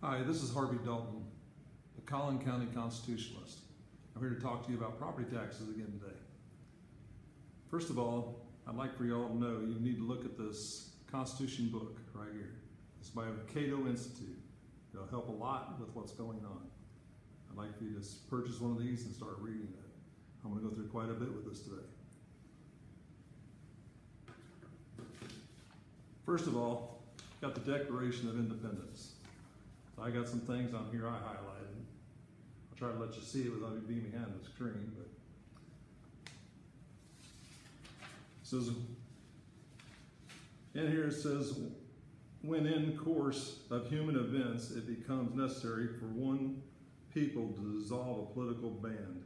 Hi, this is Harvey Dalton, the Collin County Constitutionalist. I'm here to talk to you about property taxes again today. First of all, I'd like for you all to know you need to look at this Constitution book right here. It's by the Cato Institute. It'll help a lot with what's going on. I'd like for you to purchase one of these and start reading it. I'm going to go through quite a bit with this today. First of all, got the Declaration of Independence. I got some things on here I highlighted. I'll try to let you see it without you being behind the screen. But it says, in here it says, when in course of human events it becomes necessary for one people to dissolve a political band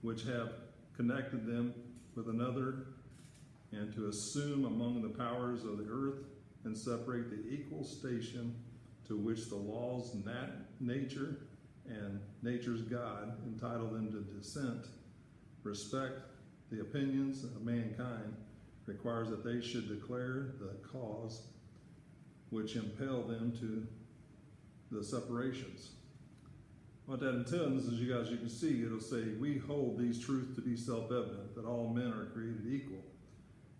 which have connected them with another, and to assume among the powers of the earth and separate the equal station to which the laws, nature, and nature's God entitle them to dissent, respect the opinions of mankind, requires that they should declare the cause which impel them to the separations. What that intends is, you can see, it'll say, we hold these truths to be self-evident, that all men are created equal,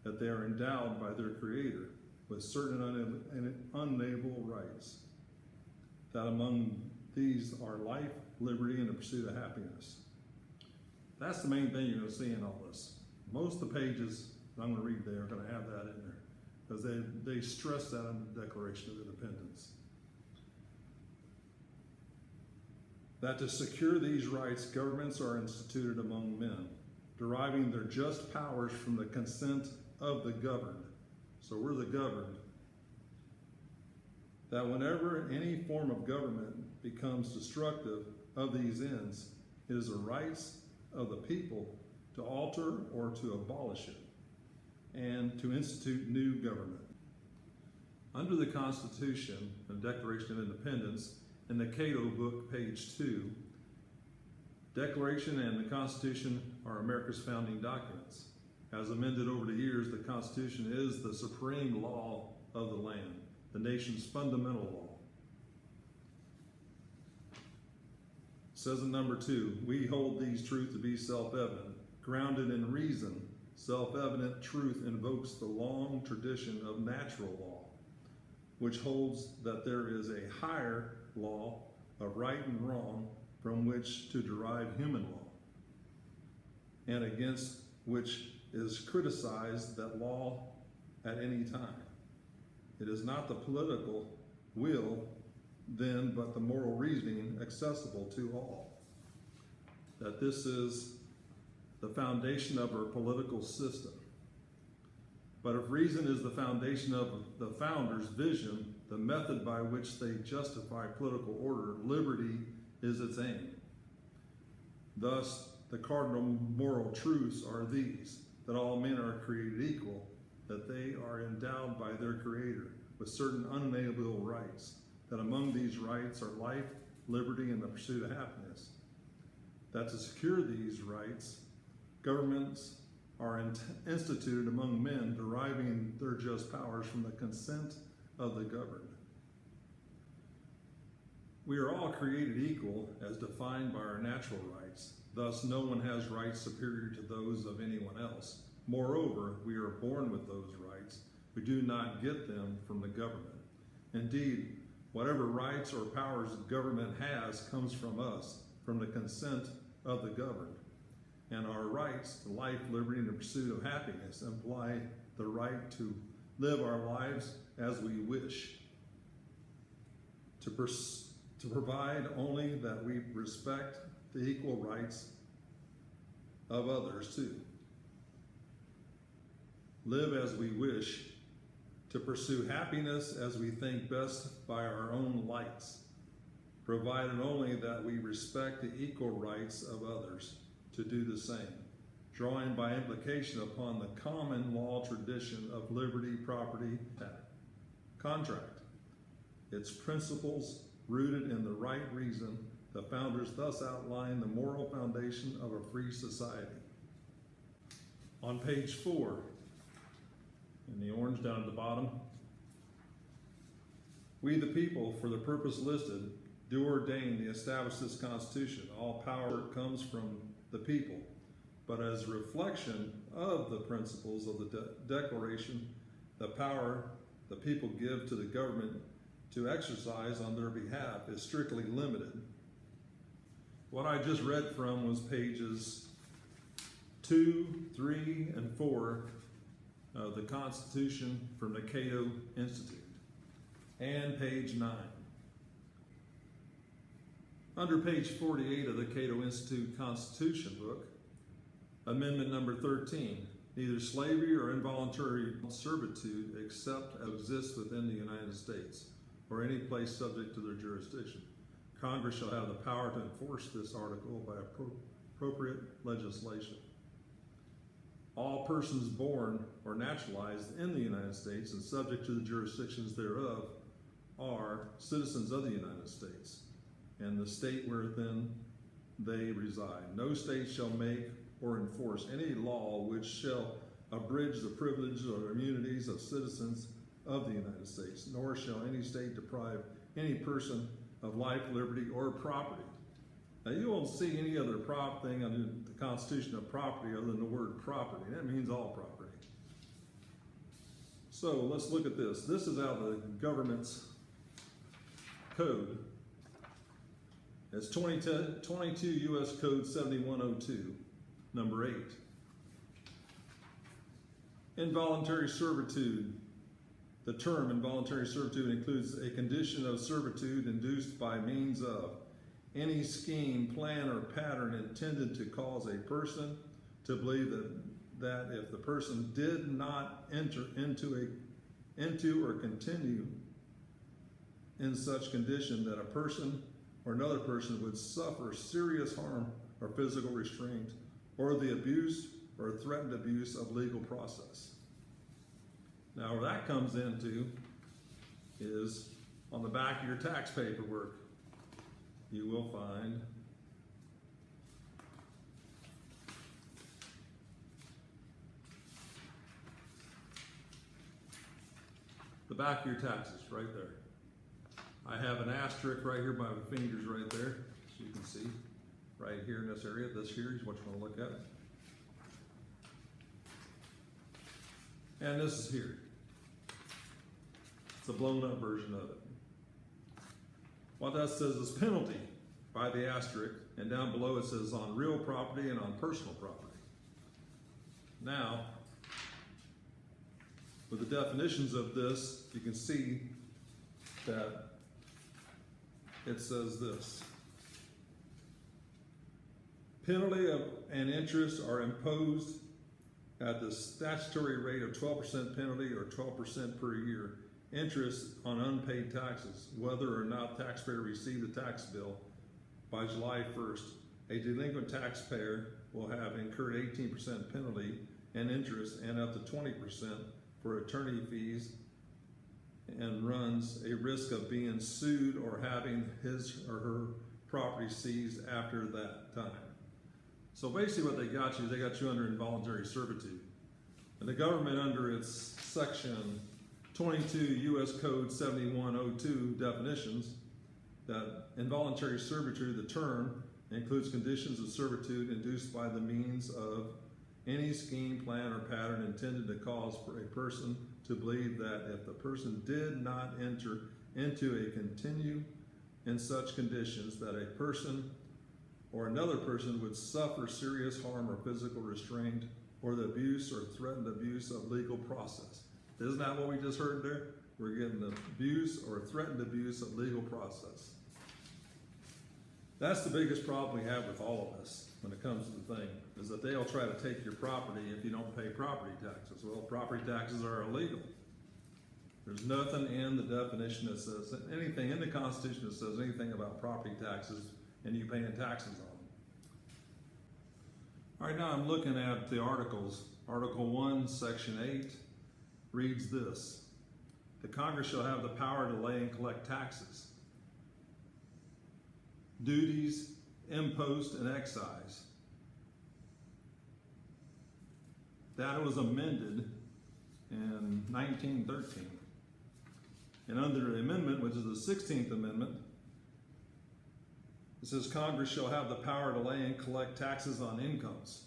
that they are endowed by their Creator with certain unalienable rights, that among these are life, liberty, and the pursuit of happiness. That's the main thing you're going to see in all this. Most of the pages that I'm going to read there are going to have that in there, because they stress that in the Declaration of Independence. That to secure these rights, governments are instituted among men, deriving their just powers from the consent of the governed. So we're the governed. That whenever any form of government becomes destructive of these ends, it is the rights of the people to alter or to abolish it, and to institute new government. Under the Constitution and Declaration of Independence, in the Cato book, page 2, Declaration and the Constitution are America's founding documents. As amended over the years, the Constitution is the supreme law of the land, the nation's fundamental law. It says in number 2, we hold these truths to be self-evident, grounded in reason. Self-evident truth invokes the long tradition of natural law, which holds that there is a higher law of right and wrong from which to derive human law, and against which is criticized that law at any time. It is not the political will then, but the moral reasoning accessible to all. That this is the foundation of our political system. But if reason is the foundation of the founders' vision, the method by which they justify political order, liberty is its aim. Thus, the cardinal moral truths are these: that all men are created equal, that they are endowed by their Creator with certain unalienable rights, that among these rights are life, liberty, and the pursuit of happiness. That to secure these rights, governments are instituted among men, deriving their just powers from the consent of the governed. We are all created equal as defined by our natural rights. Thus, no one has rights superior to those of anyone else. Moreover, we are born with those rights. We do not get them from the government. Indeed, whatever rights or powers the government has comes from us, from the consent of the governed. And our rights to life, liberty, and the pursuit of happiness imply the right to live our lives as we wish, to provide only that we respect the equal rights of others too. Live as we wish, to pursue happiness as we think best by our own lights, provided only that we respect the equal rights of others to do the same, drawing by implication upon the common law tradition of liberty, property, contract, its principles rooted in the right reason. The founders thus outline the moral foundation of a free society. On page 4, in the orange down at the bottom, We the people, for the purpose listed, do ordain the establish this Constitution. All power comes from the people, but as a reflection of the principles of the Declaration, the power the people give to the government to exercise on their behalf is strictly limited. What I just read from was pages 2, 3, and 4 of the Constitution from the Cato Institute, and page 9. Under page 48 of the Cato Institute Constitution book, Amendment number 13, neither slavery or involuntary servitude except exists within the United States or any place subject to their jurisdiction. Congress shall have the power to enforce this article by appropriate legislation. All persons born or naturalized in the United States and subject to the jurisdictions thereof are citizens of the United States and the state wherein they reside. No state shall make or enforce any law which shall abridge the privileges or immunities of citizens of the United States, nor shall any state deprive any person of life, liberty, or property. Now, you won't see any other thing under the Constitution of property other than the word property. That means all property. So let's look at this. This is out of the government's code. It's 22 U.S. Code 7102, number 8. Involuntary servitude. The term involuntary servitude includes a condition of servitude induced by means of any scheme, plan, or pattern intended to cause a person to believe that if the person did not enter into or continue in such condition, that a person or another person would suffer serious harm or physical restraint or the abuse or threatened abuse of legal process. Now, where that comes into is on the back of your tax paperwork. You will find the back of your taxes right there. I have an asterisk right here by my fingers right there, so you can see right here in this area. This here is what you want to look at. And this is here. It's a blown up version of it. What that says is penalty by the asterisk, and down below it says on real property and on personal property. Now, with the definitions of this, you can see that it says this. Penalty and interest are imposed at the statutory rate of 12% penalty or 12% per year. Interest on unpaid taxes, whether or not taxpayer received the tax bill by July 1st. A delinquent taxpayer will have incurred 18% penalty and interest and up to 20% for attorney fees and runs a risk of being sued or having his or her property seized after that time. So basically what they got you under involuntary servitude. And the government under its section 22 U.S. Code 7102 definitions that involuntary servitude, the term, includes conditions of servitude induced by the means of any scheme, plan, or pattern intended to cause a person to believe that if the person did not enter into a continue in such conditions that a person or another person would suffer serious harm or physical restraint or the abuse or threatened abuse of legal process. Isn't that what we just heard there? We're getting the abuse or threatened abuse of legal process. That's the biggest problem we have with all of us when it comes to the thing, is that they'll try to take your property if you don't pay property taxes. Well, property taxes are illegal. There's nothing in the definition that says anything in the Constitution that says anything about property taxes and you paying taxes on them. All right, now I'm looking at the articles. Article 1, Section 8 reads this: the Congress shall have the power to lay and collect taxes, duties, impost, and excise. That was amended in 1913. And under the amendment, which is the 16th Amendment, it says Congress shall have the power to lay and collect taxes on incomes.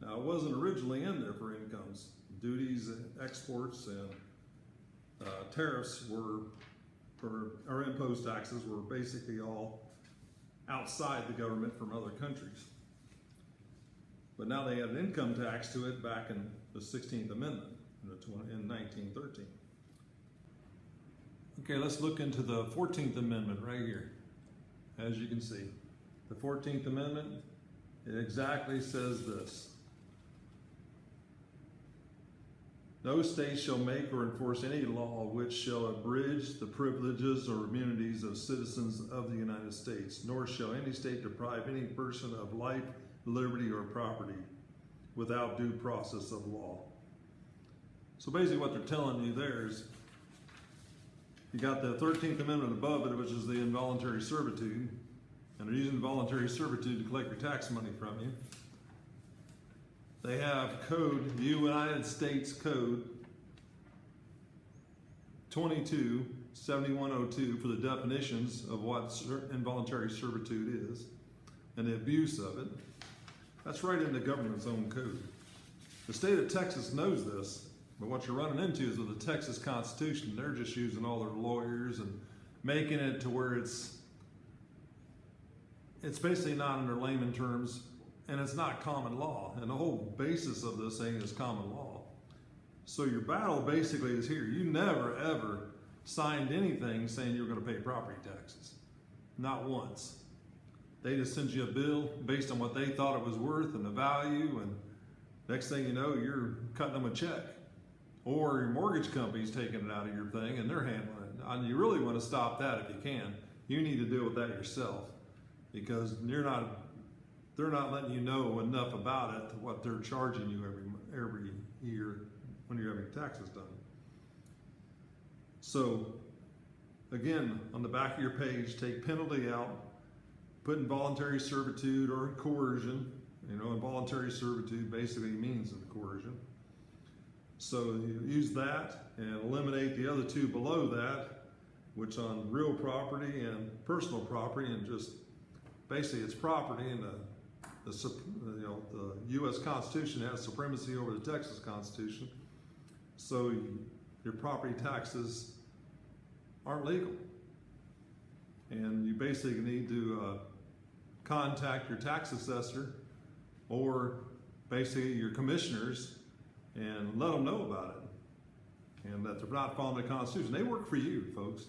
Now, it wasn't originally in there for incomes. Duties, exports, and tariffs or imposed taxes were basically all outside the government from other countries. But now they added income tax to it back in the 16th Amendment in 1913. Okay, let's look into the 14th Amendment right here. As you can see, the 14th Amendment, it exactly says this. No state shall make or enforce any law which shall abridge the privileges or immunities of citizens of the United States, nor shall any state deprive any person of life, liberty, or property without due process of law. So basically what they're telling you there is, you got the 13th Amendment above it, which is the involuntary servitude, and they're using voluntary servitude to collect your tax money from you. They have code, United States Code 22-7102 for the definitions of what involuntary servitude is and the abuse of it. That's right in the government's own code. The state of Texas knows this, but what you're running into is with the Texas Constitution, they're just using all their lawyers and making it to where it's basically not under layman terms, and it's not common law. And the whole basis of this thing is common law. So your battle basically is here. You never ever signed anything saying you're going to pay property taxes. Not once. They just send you a bill based on what they thought it was worth and the value, and next thing you know, you're cutting them a check. Or your mortgage company's taking it out of your thing and they're handling it. And you really want to stop that if you can. You need to deal with that yourself, because they're not letting you know enough about it, what they're charging you every year when you're having taxes done. So again, on the back of your page, take penalty out, put involuntary servitude or coercion. Involuntary servitude basically means coercion. So you use that and eliminate the other two below that, which on real property and personal property, and just basically it's property, and the U.S. Constitution has supremacy over the Texas Constitution. So your property taxes aren't legal, and you basically need to contact your tax assessor or basically your commissioners and let them know about it, and that they're not following the Constitution. They work for you, folks.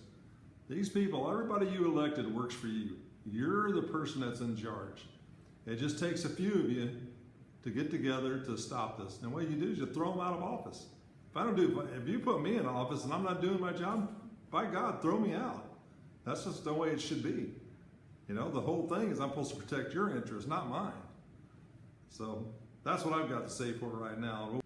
These people, everybody you elected works for you. You're the person that's in charge. It just takes a few of you to get together to stop this. And what you do is you throw them out of office. If you put me in office and I'm not doing my job, by God, throw me out. That's just the way it should be. The whole thing is I'm supposed to protect your interests, not mine. So that's what I've got to say for it right now.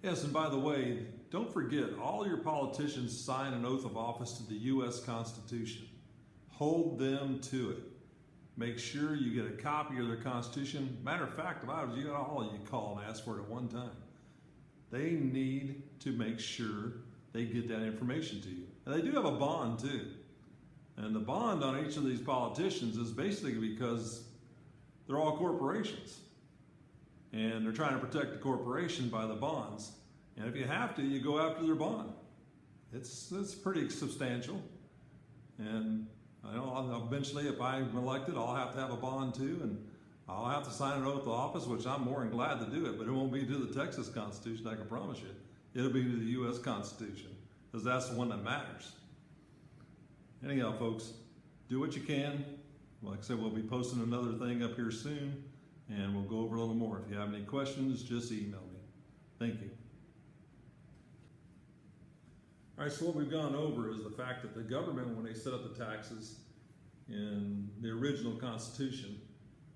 Yes, and by the way, don't forget, all your politicians sign an oath of office to the U.S. Constitution. Hold them to it. Make sure you get a copy of their Constitution. Matter of fact, if I was you, all you call and ask for it at one time. They need to make sure they get that information to you. And they do have a bond too. And the bond on each of these politicians is basically because they're all corporations. And they're trying to protect the corporation by the bonds. And if you have to, you go after their bond. It's pretty substantial. And eventually, if I'm elected, I'll have to have a bond too, and I'll have to sign an oath of office, which I'm more than glad to do it, but it won't be to the Texas Constitution, I can promise you. It'll be to the U.S. Constitution, because that's the one that matters. Anyhow, folks, do what you can. Like I said, we'll be posting another thing up here soon, and we'll go over a little more. If you have any questions, just email me. Thank you. All right, so what we've gone over is the fact that the government, when they set up the taxes in the original Constitution,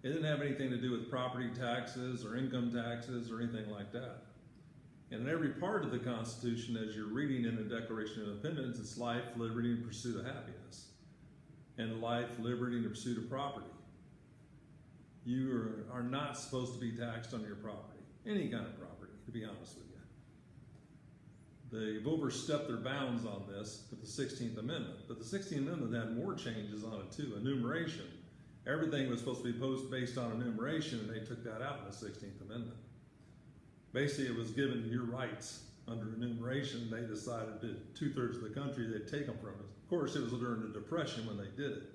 it didn't have anything to do with property taxes or income taxes or anything like that. And in every part of the Constitution, as you're reading in the Declaration of Independence, it's life, liberty, and pursuit of happiness. And life, liberty, and the pursuit of property. You are not supposed to be taxed on your property, any kind of property, to be honest with you. they've overstepped their bounds on this with the 16th Amendment. But the 16th Amendment had more changes on it too, enumeration. Everything was supposed to be based on enumeration, and they took that out in the 16th Amendment. Basically, it was given your rights under enumeration. They decided that 2/3 of the country, they'd take them from us. Of course, it was during the Depression when they did it,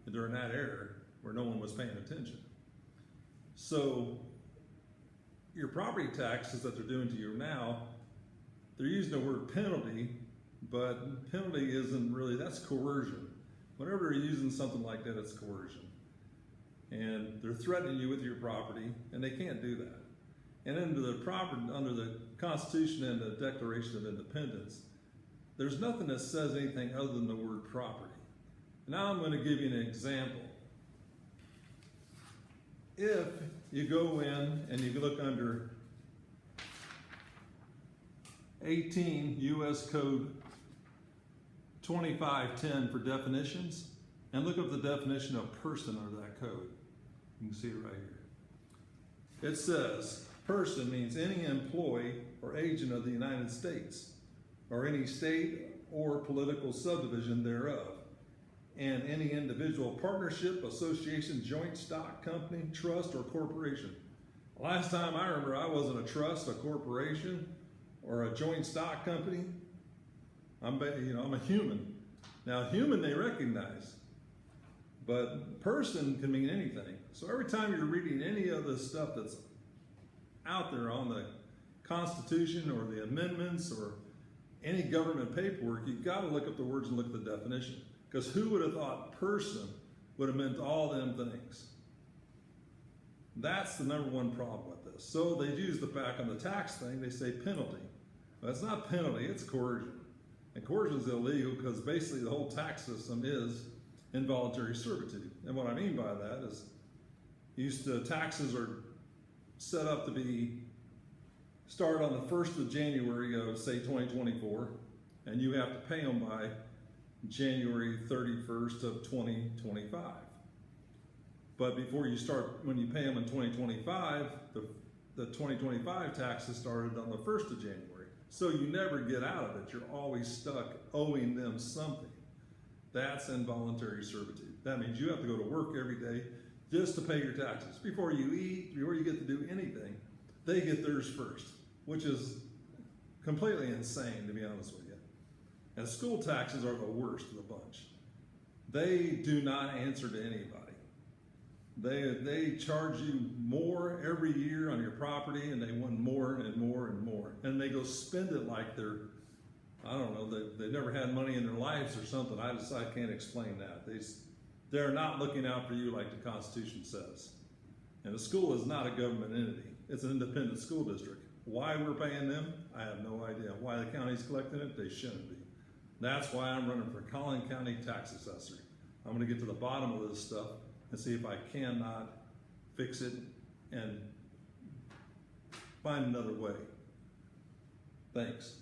and during that era where no one was paying attention. So your property taxes that they're doing to you now, they're using the word penalty, but penalty isn't really, that's coercion. Whenever they're using something like that, it's coercion. And they're threatening you with your property, and they can't do that. And under the Constitution and the Declaration of Independence, there's nothing that says anything other than the word property. Now I'm going to give you an example. If you go in and you look under 18 U.S. Code 2510 for definitions, and look up the definition of person under that code. You can see it right here. It says, person means any employee or agent of the United States, or any state or political subdivision thereof, and any individual partnership, association, joint stock company, trust, or corporation. Last time I remember, I wasn't a trust, a corporation, or a joint stock company. I'm a human. Now, human they recognize, but person can mean anything. So every time you're reading any of the stuff that's out there on the Constitution or the amendments or any government paperwork, you've got to look up the words and look at the definition. Because who would have thought person would have meant all them things? That's the number one problem with this. So they use the back on the tax thing, they say penalty. But it's not penalty, it's coercion. And coercion is illegal because basically the whole tax system is involuntary servitude. And what I mean by that is taxes are set up to start on the 1st of January of, say, 2024, and you have to pay them by January 31st of 2025. But before you start, when you pay them in 2025, the 2025 taxes started on the 1st of January. So you never get out of it. You're always stuck owing them something. That's involuntary servitude. That means you have to go to work every day just to pay your taxes. Before you eat, before you get to do anything, they get theirs first, which is completely insane, to be honest with you. And school taxes are the worst of the bunch. They do not answer to anybody. They charge you more every year on your property, and they want more and more and more. And they go spend it like they're, I don't know, they've never had money in their lives or something. I can't explain that. They're not looking out for you like the Constitution says. And the school is not a government entity. It's an independent school district. Why we're paying them, I have no idea. Why the county's collecting it, they shouldn't be. That's why I'm running for Collin County Tax Assessor. I'm gonna get to the bottom of this stuff and see if I cannot fix it and find another way. Thanks.